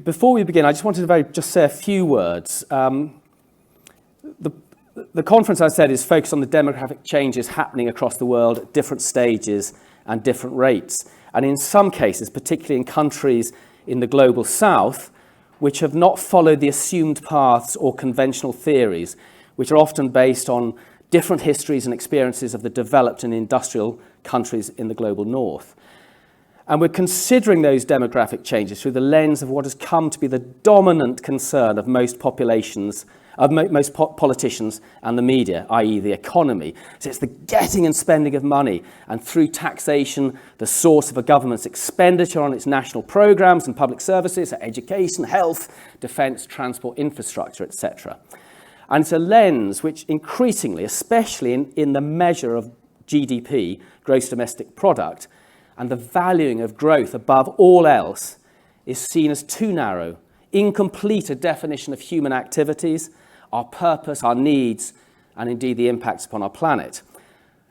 Before we begin, I just wanted to just say a few words. The conference, I said, is focused on the demographic changes happening across the world at different stages and different rates. And in some cases, particularly in countries in the global south, which have not followed the assumed paths or conventional theories, which are often based on different histories and experiences of the developed and industrial countries in the global north. And we're considering those demographic changes through the lens of what has come to be the dominant concern of most populations, of most politicians and the media, i.e. the economy. So it's the getting and spending of money, and through taxation, the source of a government's expenditure on its national programs and public services, education, health, defence, transport, infrastructure, etc. And it's a lens which increasingly, especially in the measure of GDP, gross domestic product, and the valuing of growth above all else, is seen as too narrow, incomplete a definition of human activities, our purpose, our needs, and indeed the impacts upon our planet.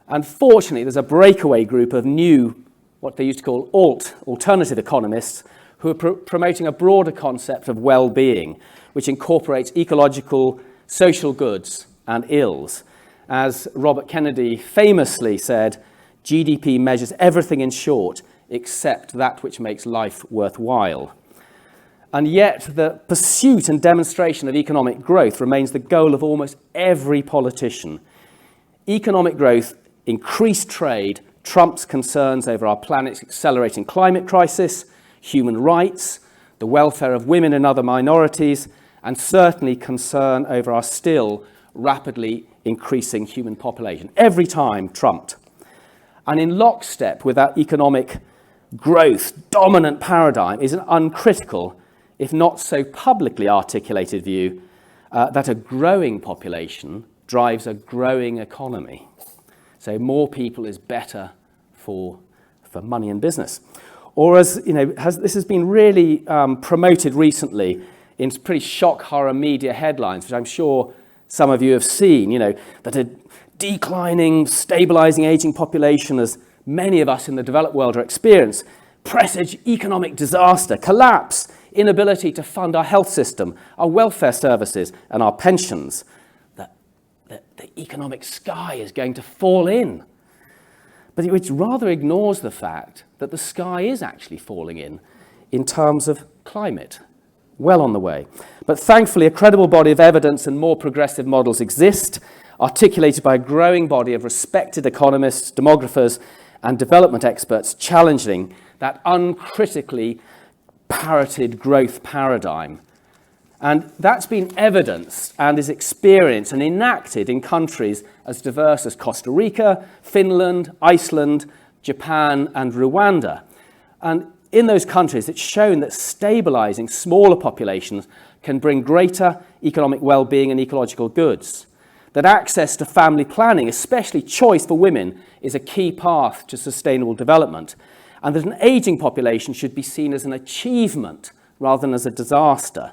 Unfortunately, there's a breakaway group of new, what they used to call alternative economists, who are promoting a broader concept of well-being, which incorporates ecological, social goods and ills. As Robert Kennedy famously said, GDP measures everything in short except that which makes life worthwhile. And yet the pursuit and demonstration of economic growth remains the goal of almost every politician. Economic growth, increased trade, trumps concerns over our planet's accelerating climate crisis, human rights, the welfare of women and other minorities, and certainly concern over our still rapidly increasing human population. Every time trumped. And in lockstep with that economic growth dominant paradigm is an uncritical, if not so publicly articulated view that a growing population drives a growing economy. So more people is better for money and business. Or as you know, this has been really promoted recently in pretty shock horror media headlines, which I'm sure some of you have seen, that a declining, stabilizing, aging population, as many of us in the developed world are experiencing, presage economic disaster, collapse, inability to fund our health system, our welfare services, and our pensions. The economic sky is going to fall in. But it rather ignores the fact that the sky is actually falling in terms of climate. Well on the way. But thankfully, a credible body of evidence and more progressive models exist, articulated by a growing body of respected economists, demographers, and development experts challenging that uncritically parroted growth paradigm. And that's been evidenced and is experienced and enacted in countries as diverse as Costa Rica, Finland, Iceland, Japan, and Rwanda. And in those countries, it's shown that stabilizing smaller populations can bring greater economic well-being and ecological goods. That access to family planning, especially choice for women, is a key path to sustainable development. And that an aging population should be seen as an achievement rather than as a disaster.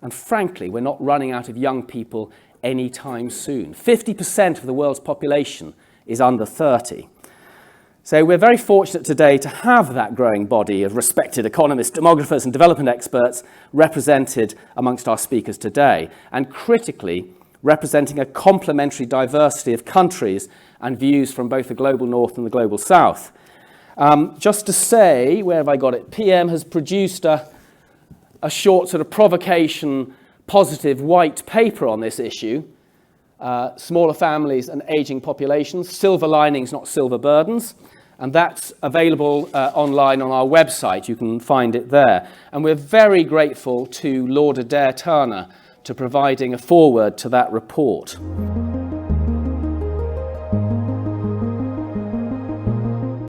And frankly, we're not running out of young people anytime soon. 50% of the world's population is under 30. So we're very fortunate today to have that growing body of respected economists, demographers, and development experts represented amongst our speakers today, and critically representing a complementary diversity of countries and views from both the global north and the global south. Just to say, where have I got it? PM has produced a short sort of provocation, positive white paper on this issue, smaller families and aging populations, silver linings, not silver burdens. And that's available online on our website. You can find it there. And we're very grateful to Lord Adair Turner for providing a foreword to that report.